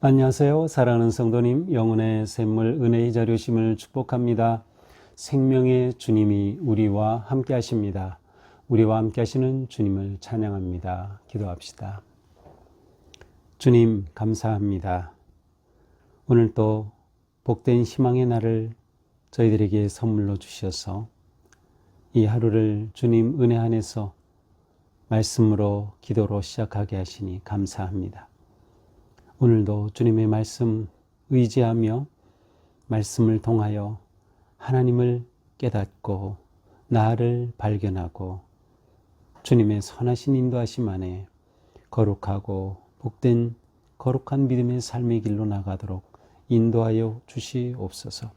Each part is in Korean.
안녕하세요. 사랑하는 성도님, 영혼의 샘물 은혜의 자료심을 축복합니다. 생명의 주님이 우리와 함께 하십니다. 우리와 함께 하시는 주님을 찬양합니다. 기도합시다. 주님 감사합니다. 오늘 또 복된 희망의 날을 저희들에게 선물로 주셔서 이 하루를 주님 은혜 안에서 말씀으로 기도로 시작하게 하시니 감사합니다. 오늘도 주님의 말씀 의지하며 말씀을 통하여 하나님을 깨닫고 나를 발견하고 주님의 선하신 인도하심 안에 거룩하고 복된 거룩한 믿음의 삶의 길로 나가도록 인도하여 주시옵소서.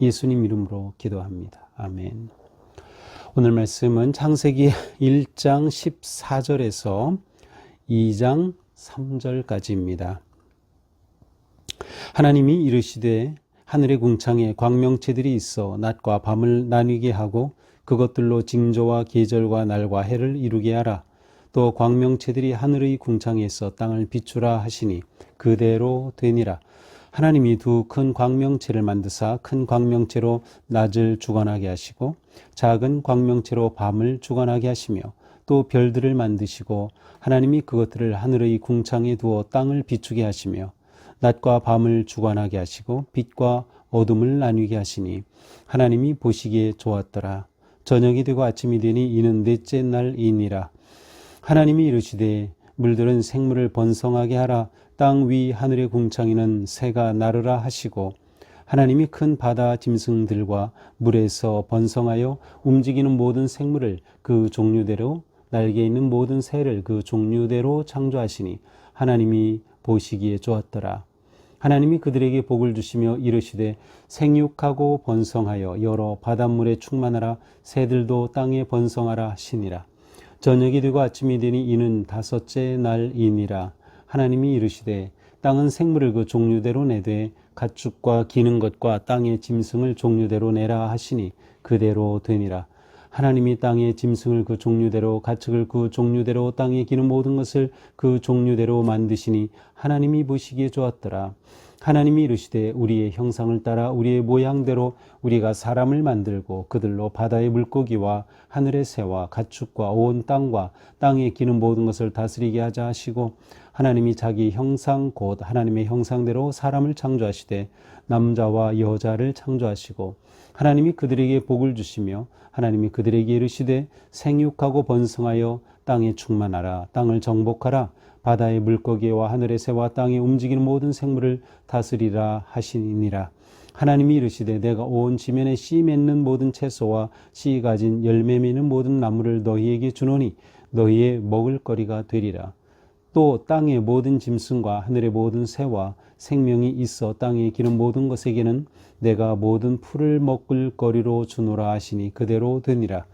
예수님 이름으로 기도합니다. 아멘. 오늘 말씀은 창세기 1장 14절에서 2장 3절까지입니다. 하나님이 이르시되 하늘의 궁창에 광명체들이 있어 낮과 밤을 나뉘게 하고 그것들로 징조와 계절과 날과 해를 이루게 하라. 또 광명체들이 하늘의 궁창에서 땅을 비추라 하시니 그대로 되니라. 하나님이 두 큰 광명체를 만드사 큰 광명체로 낮을 주관하게 하시고 작은 광명체로 밤을 주관하게 하시며 또 별들을 만드시고 하나님이 그것들을 하늘의 궁창에 두어 땅을 비추게 하시며 낮과 밤을 주관하게 하시고 빛과 어둠을 나뉘게 하시니 하나님이 보시기에 좋았더라. 저녁이 되고 아침이 되니 이는 넷째 날이니라. 하나님이 이르시되 물들은 생물을 번성하게 하라. 땅 위 하늘의 궁창에는 새가 나르라 하시고 하나님이 큰 바다 짐승들과 물에서 번성하여 움직이는 모든 생물을 그 종류대로 날개 있는 모든 새를 그 종류대로 창조하시니 하나님이 보시기에 좋았더라. 하나님이 그들에게 복을 주시며 이르시되 생육하고 번성하여 여러 바닷물에 충만하라. 새들도 땅에 번성하라 하시니라. 저녁이 되고 아침이 되니 이는 다섯째 날이니라. 하나님이 이르시되 땅은 생물을 그 종류대로 내되 가축과 기는 것과 땅의 짐승을 종류대로 내라 하시니 그대로 되니라. 하나님이 땅의 짐승을 그 종류대로 가축을 그 종류대로 땅에 기는 모든 것을 그 종류대로 만드시니 하나님이 보시기에 좋았더라. 하나님이 이르시되 우리의 형상을 따라 우리의 모양대로 우리가 사람을 만들고 그들로 바다의 물고기와 하늘의 새와 가축과 온 땅과 땅에 기는 모든 것을 다스리게 하자 하시고 하나님이 자기 형상 곧 하나님의 형상대로 사람을 창조하시되 남자와 여자를 창조하시고 하나님이 그들에게 복을 주시며 하나님이 그들에게 이르시되 생육하고 번성하여 땅에 충만하라. 땅을 정복하라. 바다의 물고기와 하늘의 새와 땅에 움직이는 모든 생물을 다스리라 하시니라. 하나님이 이르시되 내가 온 지면에 씨 맺는 모든 채소와 씨 가진 열매 맺는 모든 나무를 너희에게 주노니 너희의 먹을 거리가 되리라. 또 땅의 모든 짐승과 하늘의 모든 새와 생명이 있어 땅에 기는 모든 것에게는 내가 모든 풀을 먹을 거리로 주노라 하시니 그대로 되니라.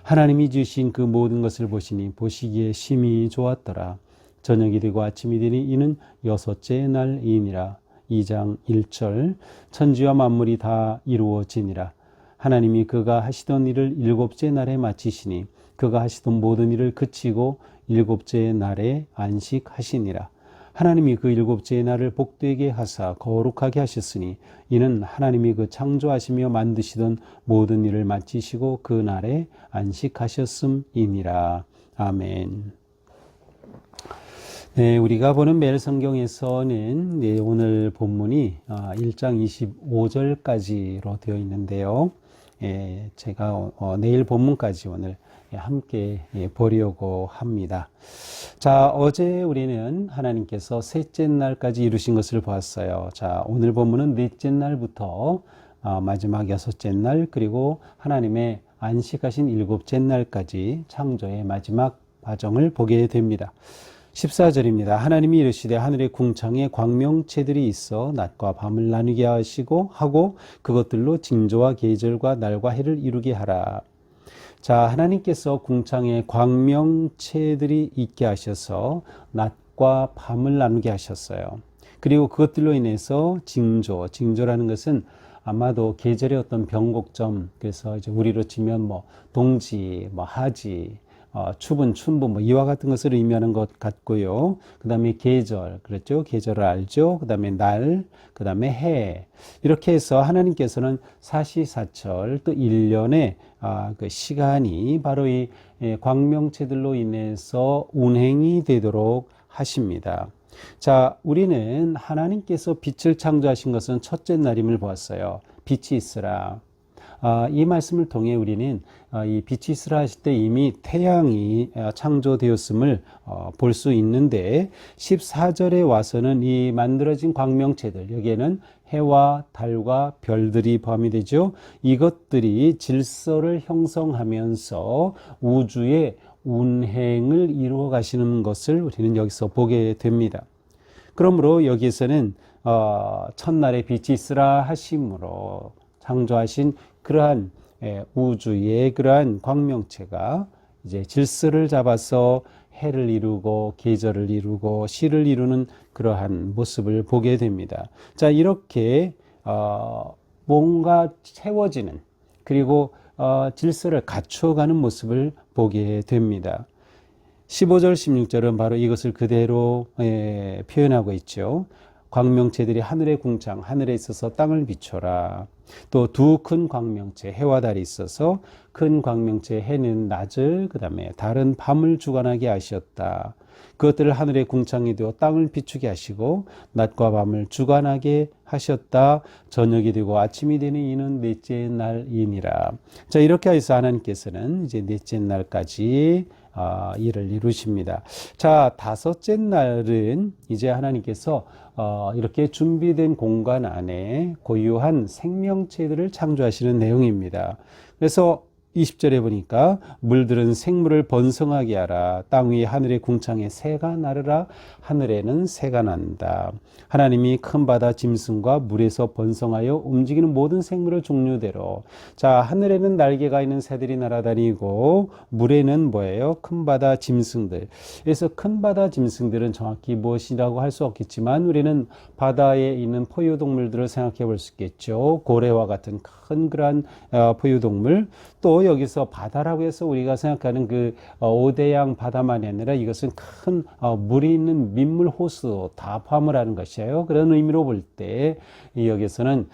하나님이 지으신 그 모든 것을 보시니 보시기에 심히 좋았더라. 저녁이 되고 아침이 되니 이는 여섯째 날이니라. 2장 1절 천지와 만물이 다 이루어지니라. 하나님이 그가 하시던 일을 일곱째 날에 마치시니 그가 하시던 모든 일을 그치고 일곱째 날에 안식하시니라. 하나님이 그 일곱째 날을 복되게 하사 거룩하게 하셨으니 이는 하나님이 그 창조하시며 만드시던 모든 일을 마치시고 그 날에 안식하셨음이니라. 아멘. 네, 우리가 보는 매일 성경에서는 오늘 본문이 1장 25절까지로 되어 있는데요. 제가 내일 본문까지 오늘 함께 보려고 합니다. 자, 어제 우리는 하나님께서 셋째 날까지 이루신 것을 보았어요. 자, 오늘 본문은 넷째 날부터 마지막 여섯째 날 그리고 하나님의 안식하신 일곱째 날까지 창조의 마지막 과정을 보게 됩니다. 14절입니다. 하나님이 이르시되 하늘의 궁창에 광명체들이 있어 낮과 밤을 나누게 하고 그것들로 징조와 계절과 날과 해를 이루게 하라. 자, 하나님께서 궁창에 광명체들이 있게 하셔서 낮과 밤을 나누게 하셨어요. 그리고 그것들로 인해서 징조라는 것은 아마도 계절의 어떤 변곡점, 그래서 이제 우리로 치면 뭐 동지, 뭐 하지, 추분, 춘분, 뭐 이와 같은 것을 의미하는 것 같고요. 그 다음에 계절, 그렇죠? 계절을 알죠? 그 다음에 날, 그 다음에 해. 이렇게 해서 하나님께서는 사시사철 또 1년의 그 시간이 바로 이 광명체들로 인해서 운행이 되도록 하십니다. 자, 우리는 하나님께서 빛을 창조하신 것은 첫째 날임을 보았어요. 빛이 있으라. 이 말씀을 통해 우리는 이 빛이 있으라 하실 때 이미 태양이 창조되었음을 볼 수 있는데 14절에 와서는 이 만들어진 광명체들, 여기에는 해와 달과 별들이 포함이 되죠. 이것들이 질서를 형성하면서 우주의 운행을 이루어 가시는 것을 우리는 여기서 보게 됩니다. 그러므로 여기에서는 첫날에 빛이 있으라 하심으로 창조하신 그러한 우주의 그러한 광명체가 이제 질서를 잡아서 해를 이루고 계절을 이루고 시를 이루는 그러한 모습을 보게 됩니다. 자, 이렇게 뭔가 채워지는, 그리고 질서를 갖춰가는 모습을 보게 됩니다. 15절 16절은 바로 이것을 그대로 표현하고 있죠. 광명체들이 하늘의 궁창, 하늘에 있어서 땅을 비춰라. 또 두 큰 광명체, 해와 달이 있어서 큰 광명체 해는 낮을, 그 다음에 달은 밤을 주관하게 하셨다. 그것들을 하늘의 궁창이 되어 땅을 비추게 하시고 낮과 밤을 주관하게 하셨다. 저녁이 되고 아침이 되는 이는 넷째 날이니라. 자, 이렇게 해서 하나님께서는 이제 넷째 날까지 일을 이루십니다. 자, 다섯째 날은 이제 하나님께서 이렇게 준비된 공간 안에 고유한 생명체들을 창조하시는 내용입니다. 그래서 20절에 보니까 물들은 생물을 번성하게 하라. 땅 위 하늘의 궁창에 새가 나르라. 하늘에는 새가 난다. 하나님이 큰 바다 짐승과 물에서 번성하여 움직이는 모든 생물의 종류대로. 자, 하늘에는 날개가 있는 새들이 날아다니고 물에는 뭐예요? 큰 바다 짐승들. 그래서 큰 바다 짐승들은 정확히 무엇이라고 할 수 없겠지만 우리는 바다에 있는 포유동물들을 생각해 볼 수 있겠죠. 고래와 같은 큰 그러한 포유동물. 또 여기서 바다라고 해서 우리가 생각하는 그 오대양 바다만이 아니라 이것은 큰 물이 있는 민물 호수 다 포함을 하는 것이에요. 그런 의미로 볼 때 여기서는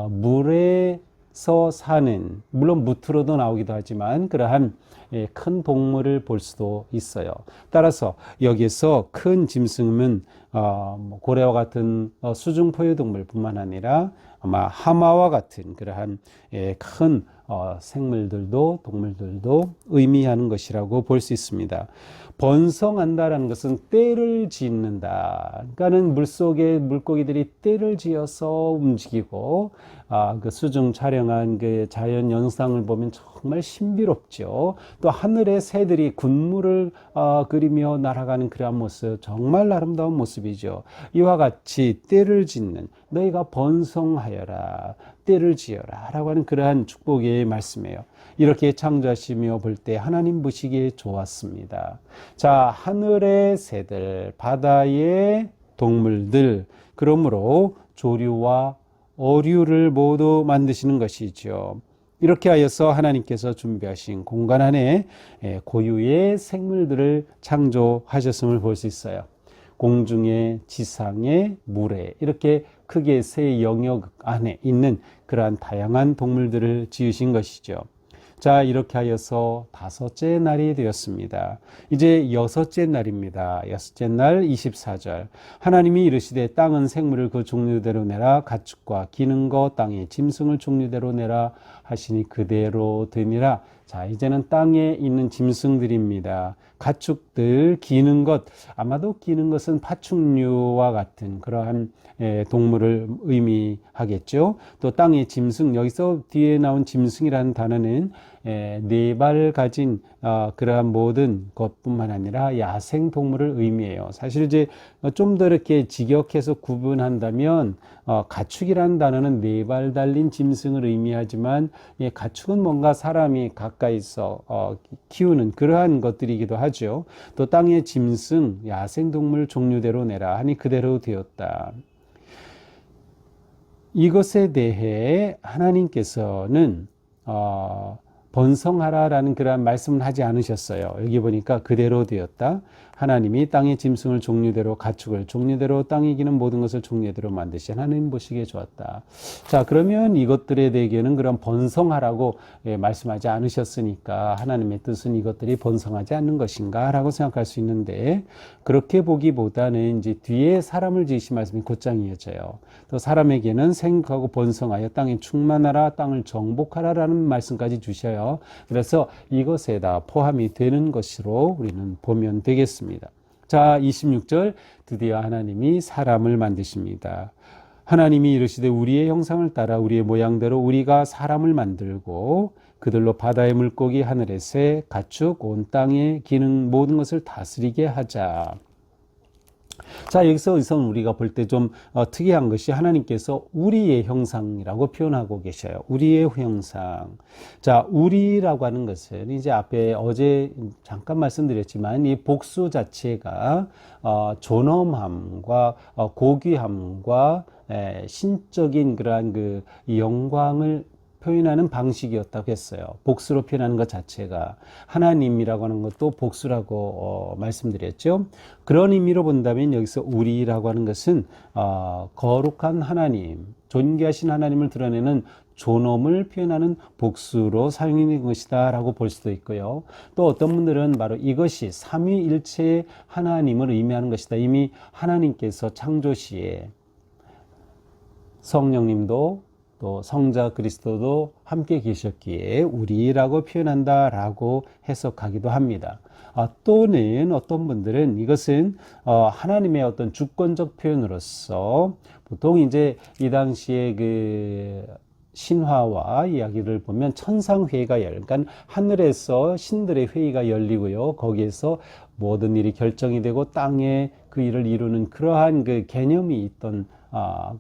물에서 사는, 물론 무트로도 나오기도 하지만 그러한 큰 동물을 볼 수도 있어요. 따라서 여기에서 큰 짐승은 고래와 같은 수중 포유동물뿐만 아니라 아마 하마와 같은 그러한 큰 생물들도, 동물들도 의미하는 것이라고 볼 수 있습니다. 번성한다라는 것은 떼를 짓는다. 그러니까는 물속에 물고기들이 떼를 지어서 움직이고, 그 수중 촬영한 그 자연 영상을 보면 정말 신비롭죠. 또 하늘의 새들이 군무를 그리며 날아가는 그러한 모습, 정말 아름다운 모습이죠. 이와 같이 떼를 짓는, 너희가 번성하여라, 떼를 지어라 라고 하는 그러한 축복의 말씀이에요. 이렇게 창조하시며 볼 때 하나님 보시기에 좋았습니다. 자, 하늘의 새들, 바다의 동물들, 그러므로 조류와 어류를 모두 만드시는 것이죠. 이렇게 하여서 하나님께서 준비하신 공간 안에 고유의 생물들을 창조하셨음을 볼 수 있어요. 공중에, 지상에, 물에, 이렇게 크게 세 영역 안에 있는 그러한 다양한 동물들을 지으신 것이죠. 자, 이렇게 하여서 다섯째 날이 되었습니다. 이제 여섯째 날입니다. 여섯째 날 24절. 하나님이 이르시되 땅은 생물을 그 종류대로 내라. 가축과 기는 것, 땅의 짐승을 종류대로 내라 하시니 그대로 되니라. 자, 이제는 땅에 있는 짐승들입니다. 가축들, 기는 것, 아마도 기는 것은 파충류와 같은 그러한 동물을 의미하겠죠. 또 땅의 짐승, 여기서 뒤에 나온 짐승이라는 단어는 네 발 가진 그러한 모든 것뿐만 아니라 야생 동물을 의미해요. 사실 이제 좀 더 이렇게 직역해서 구분한다면 가축이라는 단어는 네 발 달린 짐승을 의미하지만 가축은 뭔가 사람이 가까이서 키우는 그러한 것들이기도 하죠. 또 땅의 짐승, 야생 동물 종류대로 내라 하니 그대로 되었다. 이것에 대해 하나님께서는 번성하라라는 그러한 말씀을 하지 않으셨어요. 여기 보니까 그대로 되었다. 하나님이 땅의 짐승을 종류대로 가축을 종류대로 땅에 기는 모든 것을 종류대로 만드신 하나님 보시기에 좋았다. 자, 그러면 이것들에 대해서는 그런 번성하라고 말씀하지 않으셨으니까 하나님의 뜻은 이것들이 번성하지 않는 것인가 라고 생각할 수 있는데, 그렇게 보기보다는 이제 뒤에 사람을 지으신 말씀이 곧장 이어져요. 또 사람에게는 생육하고 번성하여 땅에 충만하라, 땅을 정복하라 라는 말씀까지 주셔요. 그래서 이것에 다 포함이 되는 것으로 우리는 보면 되겠습니다. 자, 26절, 드디어 하나님이 사람을 만드십니다. 하나님이 이르시되 우리의 형상을 따라 우리의 모양대로 우리가 사람을 만들고 그들로 바다의 물고기, 하늘의 새, 가축, 온 땅에 기는 모든 것을 다스리게 하자. 자, 여기서 우리가 볼 때 좀 특이한 것이 하나님께서 우리의 형상이라고 표현하고 계셔요. 우리의 형상. 자, 우리라고 하는 것은 이제 앞에 어제 잠깐 말씀드렸지만 이 복수 자체가 존엄함과 고귀함과 신적인 그러한 그 영광을 표현하는 방식이었다고 했어요. 복수로 표현하는 것 자체가 하나님이라고 하는 것도 복수라고 말씀드렸죠. 그런 의미로 본다면 여기서 우리라고 하는 것은 거룩한 하나님, 존귀하신 하나님을 드러내는 존엄을 표현하는 복수로 사용된 것이다 라고 볼 수도 있고요. 또 어떤 분들은 바로 이것이 삼위일체의 하나님을 의미하는 것이다. 이미 하나님께서 창조시에 성령님도 또 성자 그리스도도 함께 계셨기에 우리라고 표현한다라고 해석하기도 합니다. 또는 어떤 분들은 이것은 하나님의 어떤 주권적 표현으로서 보통 이제 이 당시에 그 신화와 이야기를 보면 천상회의가 그러니까 하늘에서 신들의 회의가 열리고요. 거기에서 모든 일이 결정이 되고 땅에 그 일을 이루는 그러한 그 개념이 있던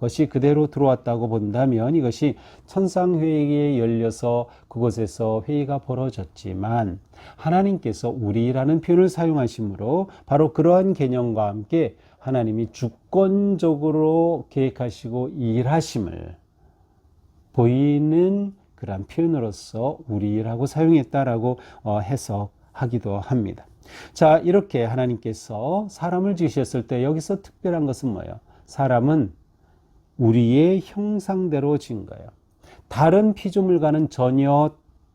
것이 그대로 들어왔다고 본다면 이것이 천상회의에 열려서 그곳에서 회의가 벌어졌지만 하나님께서 우리라는 표현을 사용하심으로 바로 그러한 개념과 함께 하나님이 주권적으로 계획하시고 일하심을 보이는 그런 표현으로서 우리라고 사용했다라고 해석하기도 합니다. 자, 이렇게 하나님께서 사람을 지으셨을 때 여기서 특별한 것은 뭐예요? 사람은 우리의 형상대로 지은 거예요. 다른 피조물과는 전혀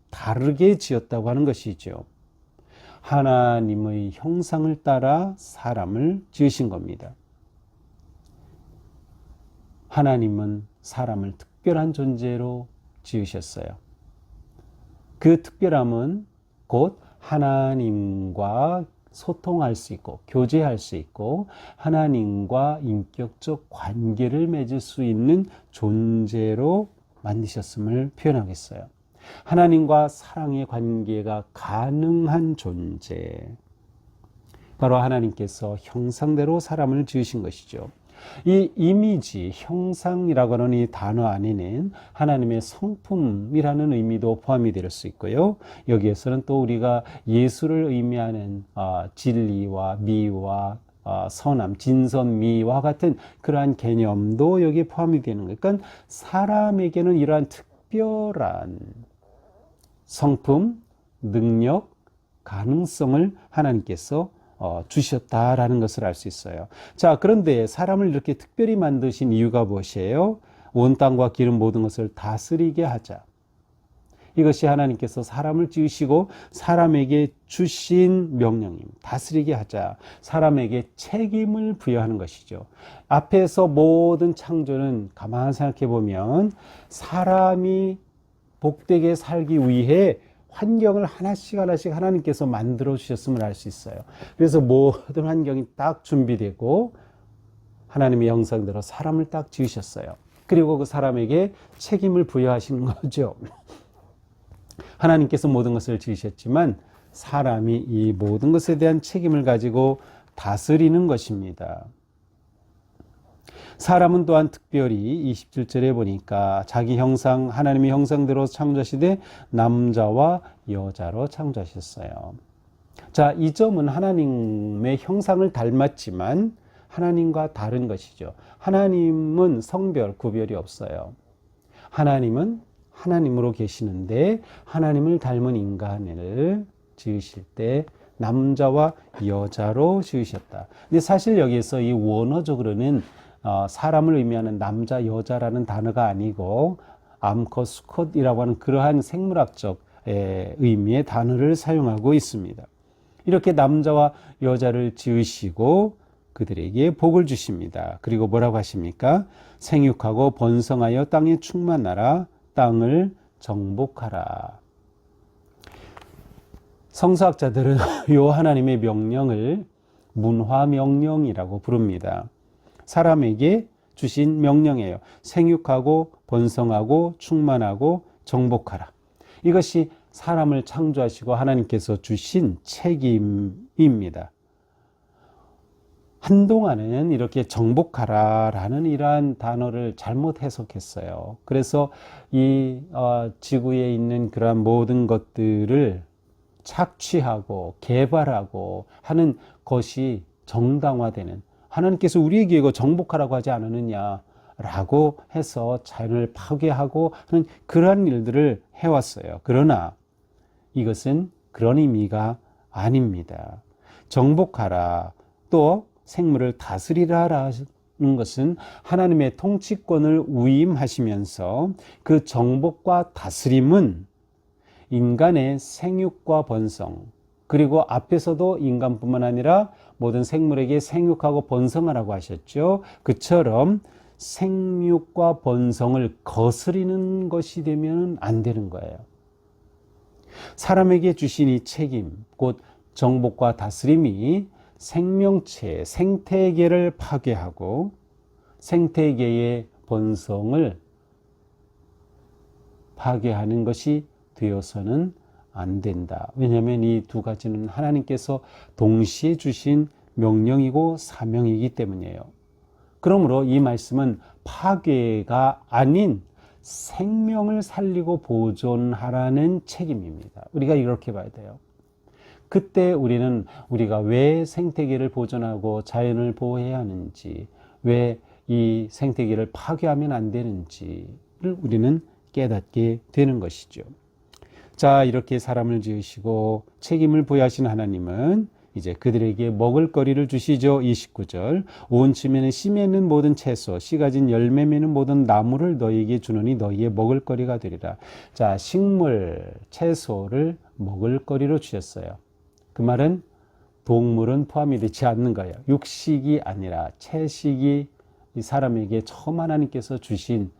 다르게 지었다고 하는 것이죠. 하나님의 형상을 따라 사람을 지으신 겁니다. 하나님은 사람을 특별한 존재로 지으셨어요. 그 특별함은 곧 하나님과 소통할 수 있고 교제할 수 있고 하나님과 인격적 관계를 맺을 수 있는 존재로 만드셨음을 표현하겠어요. 하나님과 사랑의 관계가 가능한 존재, 바로 하나님께서 형상대로 사람을 지으신 것이죠. 이 이미지, 형상이라고 하는 이 단어 안에는 하나님의 성품이라는 의미도 포함이 될 수 있고요. 여기에서는 또 우리가 예수를 의미하는 진리와 미와 선함, 진선미와 같은 그러한 개념도 여기에 포함이 되는 거예요. 그러니까 사람에게는 이러한 특별한 성품, 능력, 가능성을 하나님께서 주셨다라는 것을 알 수 있어요. 자, 그런데 사람을 이렇게 특별히 만드신 이유가 무엇이에요? 온 땅과 기름 모든 것을 다스리게 하자. 이것이 하나님께서 사람을 지으시고 사람에게 주신 명령입니다. 다스리게 하자. 사람에게 책임을 부여하는 것이죠. 앞에서 모든 창조는 가만히 생각해 보면 사람이 복되게 살기 위해 환경을 하나씩 하나님께서 만들어 주셨음을 알 수 있어요. 그래서 모든 환경이 딱 준비되고 하나님의 형상대로 사람을 딱 지으셨어요. 그리고 그 사람에게 책임을 부여하시는 거죠. 하나님께서 모든 것을 지으셨지만 사람이 이 모든 것에 대한 책임을 가지고 다스리는 것입니다. 사람은 또한 특별히 27절에 보니까 자기 형상, 하나님의 형상대로 창조하시되 남자와 여자로 창조하셨어요. 자, 이 점은 하나님의 형상을 닮았지만 하나님과 다른 것이죠. 하나님은 성별 구별이 없어요. 하나님은 하나님으로 계시는데 하나님을 닮은 인간을 지으실 때 남자와 여자로 지으셨다. 근데 사실 여기에서 이 원어적으로는 사람을 의미하는 남자, 여자라는 단어가 아니고 암컷, 수컷이라고 하는 그러한 생물학적 의미의 단어를 사용하고 있습니다. 이렇게 남자와 여자를 지으시고 그들에게 복을 주십니다. 그리고 뭐라고 하십니까? 생육하고 번성하여 땅에 충만하라. 땅을 정복하라. 성서학자들은 이 하나님의 명령을 문화명령이라고 부릅니다. 사람에게 주신 명령이에요. 생육하고 번성하고 충만하고 정복하라. 이것이 사람을 창조하시고 하나님께서 주신 책임입니다. 한동안은 이렇게 정복하라라는 이러한 단어를 잘못 해석했어요. 그래서 이 지구에 있는 그러한 모든 것들을 착취하고 개발하고 하는 것이 정당화되는, 하나님께서 우리에게 이거 정복하라고 하지 않았느냐라고 해서 자연을 파괴하고 하는 그러한 일들을 해왔어요. 그러나 이것은 그런 의미가 아닙니다. 정복하라, 또 생물을 다스리라라는 것은 하나님의 통치권을 위임하시면서 그 정복과 다스림은 인간의 생육과 번성, 그리고 앞에서도 인간뿐만 아니라 모든 생물에게 생육하고 번성하라고 하셨죠. 그처럼 생육과 번성을 거스리는 것이 되면 안 되는 거예요. 사람에게 주신 이 책임, 곧 정복과 다스림이 생명체, 생태계를 파괴하고 생태계의 번성을 파괴하는 것이 되어서는 안 된다. 왜냐하면 이 두 가지는 하나님께서 동시에 주신 명령이고 사명이기 때문이에요. 그러므로 이 말씀은 파괴가 아닌 생명을 살리고 보존하라는 책임입니다. 우리가 이렇게 봐야 돼요. 그때 우리는 우리가 왜 생태계를 보존하고 자연을 보호해야 하는지, 왜 이 생태계를 파괴하면 안 되는지를 우리는 깨닫게 되는 것이죠. 자, 이렇게 사람을 지으시고 책임을 부여하신 하나님은 이제 그들에게 먹을 거리를 주시죠. 29절. 온 지면에 씨 맺는 모든 채소, 씨 가진 열매 맺는 모든 나무를 너희에게 주노니 너희의 먹을 거리가 되리라. 자, 식물, 채소를 먹을 거리로 주셨어요. 그 말은 동물은 포함이 되지 않는 거예요. 육식이 아니라 채식이 이 사람에게 처음 하나님께서 주신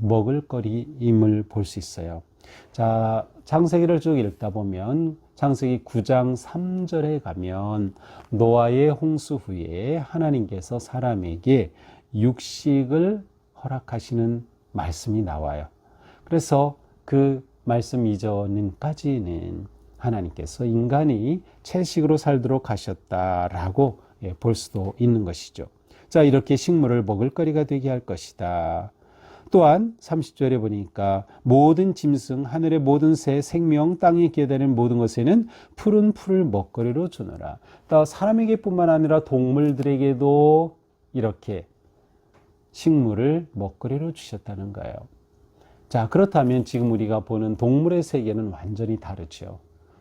먹을거리임을 볼 수 있어요. 자, 창세기를 쭉 읽다 보면 창세기 9장 3절에 가면 노아의 홍수 후에 하나님께서 사람에게 육식을 허락하시는 말씀이 나와요. 그래서 그 말씀 이전까지는 하나님께서 인간이 채식으로 살도록 하셨다라고 볼 수도 있는 것이죠. 자, 이렇게 식물을 먹을거리가 되게 할 것이다. 또한 30절에 보니까 모든 짐승, 하늘의 모든 새, 생명, 땅에 기어다니는 모든 것에는 푸른 풀을 먹거리로 주노라. 또 사람에게뿐만 아니라 동물들에게도 이렇게 식물을 먹거리로 주셨다는 거예요. 자, 그렇다면 지금 우리가 보는 동물의 세계는 완전히 다르죠.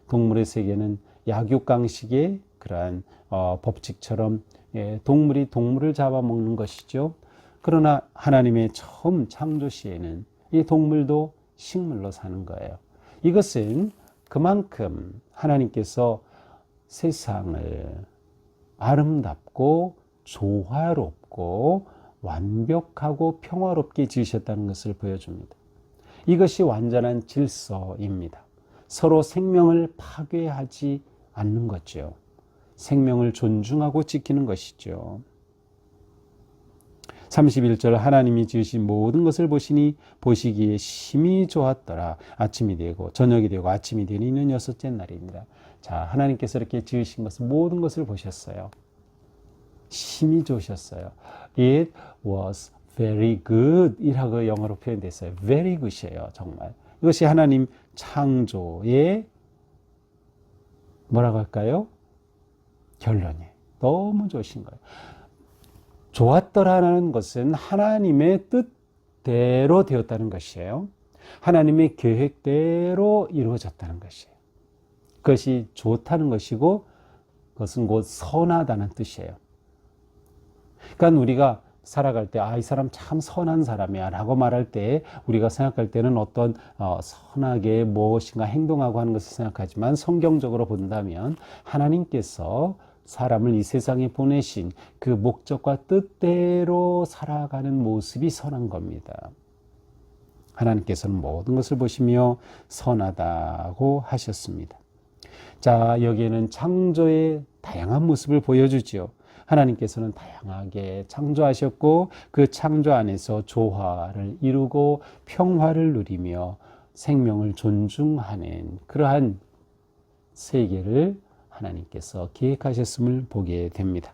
동물의 세계는 약육강식의 그러한 법칙처럼 동물이 동물을 잡아먹는 것이죠. 그러나 하나님의 처음 창조 시에는 이 동물도 식물로 사는 거예요. 이것은 그만큼 하나님께서 세상을 아름답고 조화롭고 완벽하고 평화롭게 지으셨다는 것을 보여줍니다. 이것이 완전한 질서입니다. 서로 생명을 파괴하지 않는 거죠. 생명을 존중하고 지키는 것이죠. 31절 하나님이 지으신 모든 것을 보시기에 심히 좋았더라. 아침이 되고 저녁이 되고 아침이 되니 이는 여섯째 날입니다. 자, 하나님께서 이렇게 지으신 것을 모든 것을 보셨어요. 심히 좋으셨어요. It was very good 이라고 영어로 표현됐어요. very good이에요. 정말. 이것이 하나님 창조의 뭐라고 할까요? 결론이에요. 너무 좋으신 거예요. 좋았더라는 것은 하나님의 뜻대로 되었다는 것이에요. 하나님의 계획대로 이루어졌다는 것이에요. 그것이 좋다는 것이고 그것은 곧 선하다는 뜻이에요. 그러니까 우리가 살아갈 때 이 사람 참 선한 사람이야 라고 말할 때 우리가 생각할 때는 어떤 선하게 무엇인가 행동하고 하는 것을 생각하지만 성경적으로 본다면 하나님께서 사람을 이 세상에 보내신 그 목적과 뜻대로 살아가는 모습이 선한 겁니다. 하나님께서는 모든 것을 보시며 선하다고 하셨습니다. 자, 여기에는 창조의 다양한 모습을 보여주죠. 하나님께서는 다양하게 창조하셨고 그 창조 안에서 조화를 이루고 평화를 누리며 생명을 존중하는 그러한 세계를 하나님께서 계획하셨음을 보게 됩니다.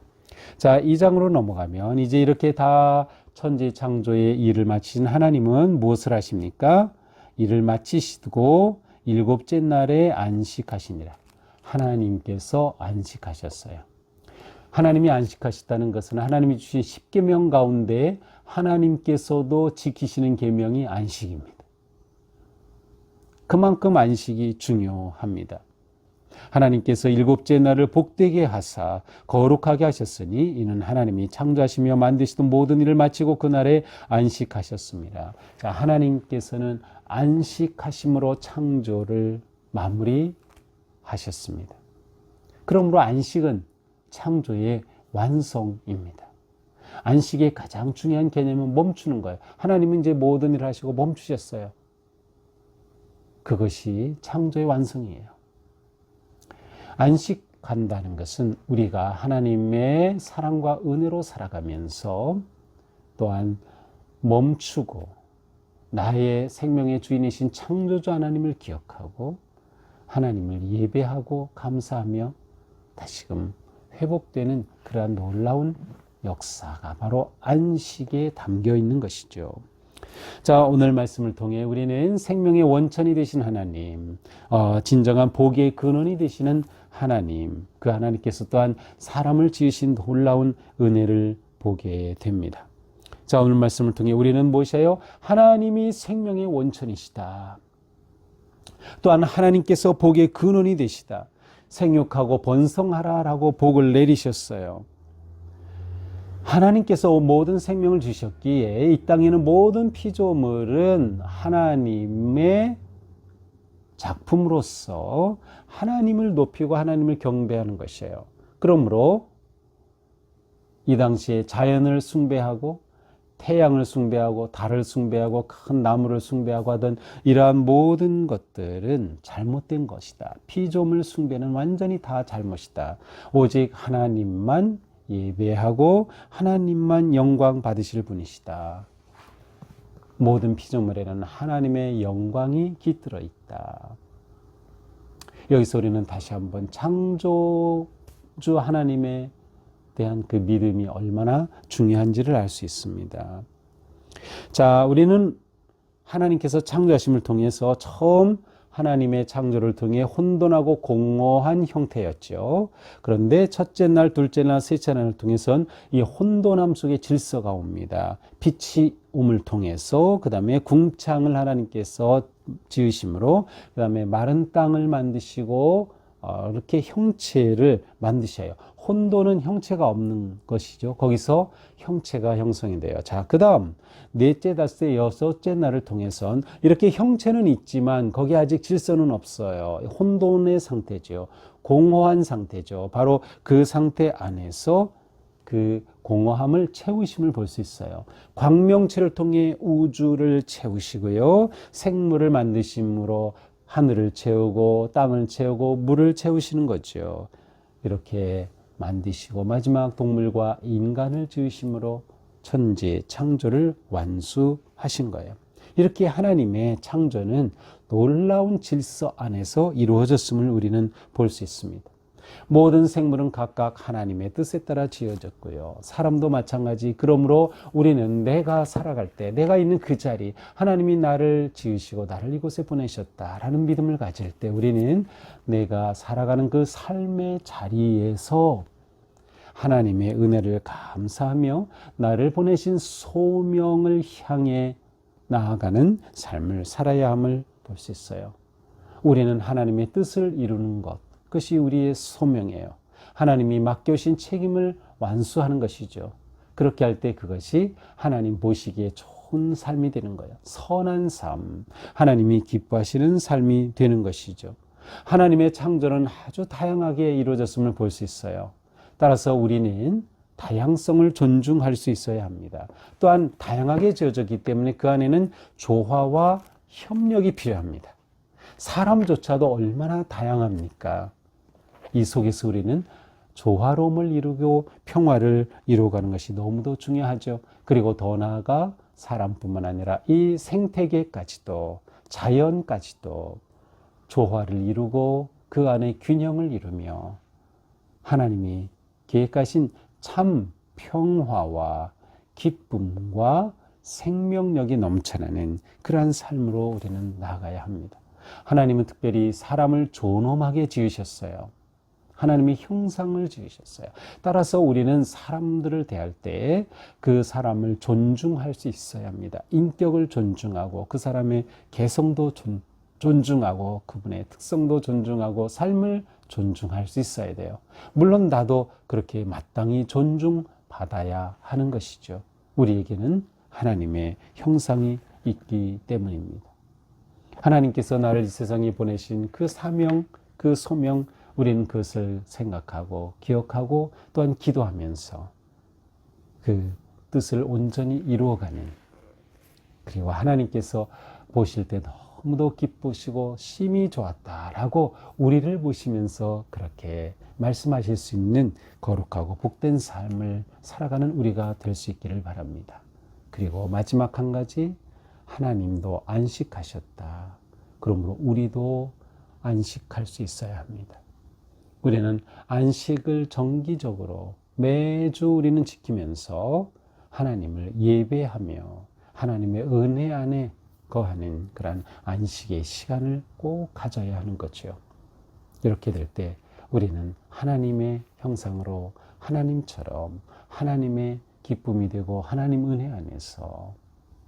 자, 2장으로 넘어가면 이제 이렇게 다 천지 창조의 일을 마치신 하나님은 무엇을 하십니까? 일을 마치시고 일곱째 날에 안식하시니라. 하나님께서 안식하셨어요. 하나님이 안식하셨다는 것은 하나님이 주신 10계명 가운데 하나님께서도 지키시는 계명이 안식입니다. 그만큼 안식이 중요합니다. 하나님께서 일곱째 날을 복되게 하사 거룩하게 하셨으니 이는 하나님이 창조하시며 만드시던 모든 일을 마치고 그날에 안식하셨습니다. 자, 하나님께서는 안식하심으로 창조를 마무리하셨습니다. 그러므로 안식은 창조의 완성입니다. 안식의 가장 중요한 개념은 멈추는 거예요. 하나님은 이제 모든 일을 하시고 멈추셨어요. 그것이 창조의 완성이에요. 안식한다는 것은 우리가 하나님의 사랑과 은혜로 살아가면서 또한 멈추고 나의 생명의 주인이신 창조주 하나님을 기억하고 하나님을 예배하고 감사하며 다시금 회복되는 그러한 놀라운 역사가 바로 안식에 담겨 있는 것이죠. 자, 오늘 말씀을 통해 우리는 생명의 원천이 되신 하나님, 진정한 복의 근원이 되시는 하나님, 그 하나님께서 또한 사람을 지으신 놀라운 은혜를 보게 됩니다. 자, 오늘 말씀을 통해 우리는 무엇이에요? 하나님이 생명의 원천이시다. 또한 하나님께서 복의 근원이 되시다. 생육하고 번성하라라고 복을 내리셨어요. 하나님께서 모든 생명을 주셨기에 이 땅에는 모든 피조물은 하나님의 작품으로서 하나님을 높이고 하나님을 경배하는 것이에요. 그러므로 이 당시에 자연을 숭배하고 태양을 숭배하고 달을 숭배하고 큰 나무를 숭배하고 하던 이러한 모든 것들은 잘못된 것이다. 피조물 숭배는 완전히 다 잘못이다. 오직 하나님만 예배하고 하나님만 영광 받으실 분이시다. 모든 피조물에는 하나님의 영광이 깃들어 있다. 여기서 우리는 다시 한번 창조주 하나님의 대한 그 믿음이 얼마나 중요한지를 알 수 있습니다. 자, 우리는 하나님께서 창조하심을 통해서 처음 하나님의 창조를 통해 혼돈하고 공허한 형태였죠. 그런데 첫째 날, 둘째 날, 셋째 날을 통해서는 이 혼돈함 속에 질서가 옵니다. 빛이 옴을 통해서 그 다음에 궁창을 하나님께서 지으심으로 그 다음에 마른 땅을 만드시고 이렇게 형체를 만드셔요. 혼돈은 형체가 없는 것이죠. 거기서 형체가 형성이 돼요. 자, 그 다음 넷째, 다섯째, 여섯째 날을 통해선 이렇게 형체는 있지만 거기 아직 질서는 없어요. 혼돈의 상태죠. 공허한 상태죠. 바로 그 상태 안에서 그 공허함을 채우심을 볼 수 있어요. 광명체를 통해 우주를 채우시고요. 생물을 만드심으로 하늘을 채우고 땅을 채우고 물을 채우시는 거죠. 이렇게 만드시고 마지막 동물과 인간을 지으심으로 천지 창조를 완수하신 거예요. 이렇게 하나님의 창조는 놀라운 질서 안에서 이루어졌음을 우리는 볼 수 있습니다. 모든 생물은 각각 하나님의 뜻에 따라 지어졌고요. 사람도 마찬가지. 그러므로 우리는 내가 살아갈 때 내가 있는 그 자리, 하나님이 나를 지으시고 나를 이곳에 보내셨다라는 믿음을 가질 때 우리는 내가 살아가는 그 삶의 자리에서 하나님의 은혜를 감사하며 나를 보내신 소명을 향해 나아가는 삶을 살아야 함을 볼 수 있어요. 우리는 하나님의 뜻을 이루는 것, 그것이 우리의 소명이에요. 하나님이 맡겨주신 책임을 완수하는 것이죠. 그렇게 할 때 그것이 하나님 보시기에 좋은 삶이 되는 거예요. 선한 삶, 하나님이 기뻐하시는 삶이 되는 것이죠. 하나님의 창조는 아주 다양하게 이루어졌음을 볼 수 있어요. 따라서 우리는 다양성을 존중할 수 있어야 합니다. 또한 다양하게 지어졌기 때문에 그 안에는 조화와 협력이 필요합니다. 사람조차도 얼마나 다양합니까? 이 속에서 우리는 조화로움을 이루고 평화를 이루어가는 것이 너무도 중요하죠. 그리고 더 나아가 사람뿐만 아니라 이 생태계까지도, 자연까지도 조화를 이루고 그 안에 균형을 이루며 하나님이 계획하신 참 평화와 기쁨과 생명력이 넘쳐나는 그러한 삶으로 우리는 나아가야 합니다. 하나님은 특별히 사람을 존엄하게 지으셨어요. 하나님의 형상을 지으셨어요. 따라서 우리는 사람들을 대할 때 그 사람을 존중할 수 있어야 합니다. 인격을 존중하고 그 사람의 개성도 존중하고 그분의 특성도 존중하고 삶을 존중할 수 있어야 돼요. 물론 나도 그렇게 마땅히 존중받아야 하는 것이죠. 우리에게는 하나님의 형상이 있기 때문입니다. 하나님께서 나를 이 세상에 보내신 그 사명, 그 소명, 우리는 그것을 생각하고 기억하고 또한 기도하면서 그 뜻을 온전히 이루어가는, 그리고 하나님께서 보실 때 너무도 기쁘시고 심히 좋았다라고 우리를 보시면서 그렇게 말씀하실 수 있는 거룩하고 복된 삶을 살아가는 우리가 될 수 있기를 바랍니다. 그리고 마지막 한 가지, 하나님도 안식하셨다. 그러므로 우리도 안식할 수 있어야 합니다. 우리는 안식을 정기적으로 매주 우리는 지키면서 하나님을 예배하며 하나님의 은혜 안에 거하는 그러한 안식의 시간을 꼭 가져야 하는 거죠. 이렇게 될 때 우리는 하나님의 형상으로 하나님처럼 하나님의 기쁨이 되고 하나님 은혜 안에서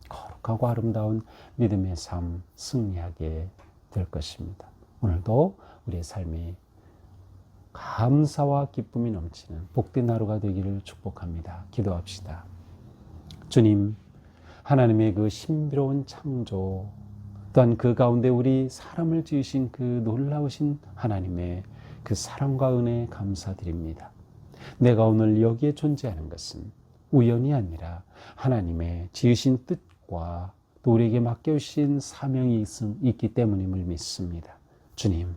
거룩하고 아름다운 믿음의 삶 승리하게 될 것입니다. 오늘도 우리의 삶이 감사와 기쁨이 넘치는 복된 하루가 되기를 축복합니다. 기도합시다. 주님, 하나님의 그 신비로운 창조, 또한 그 가운데 우리 사람을 지으신 그 놀라우신 하나님의 그 사랑과 은혜에 감사드립니다. 내가 오늘 여기에 존재하는 것은 우연이 아니라 하나님의 지으신 뜻과 또 우리에게 맡겨주신 사명이 있기 때문임을 믿습니다. 주님,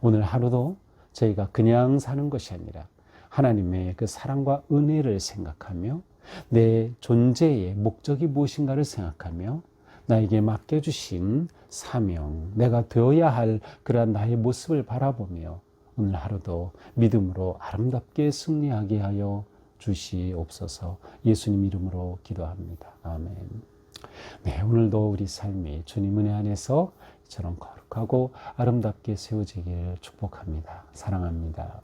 오늘 하루도 저희가 그냥 사는 것이 아니라 하나님의 그 사랑과 은혜를 생각하며 내 존재의 목적이 무엇인가를 생각하며 나에게 맡겨주신 사명, 내가 되어야 할 그러한 나의 모습을 바라보며 오늘 하루도 믿음으로 아름답게 승리하게 하여 주시옵소서. 예수님 이름으로 기도합니다. 아멘. 네, 오늘도 우리 삶이 주님 은혜 안에서 이처럼 거룩하고 아름답게 세워지기를 축복합니다. 사랑합니다.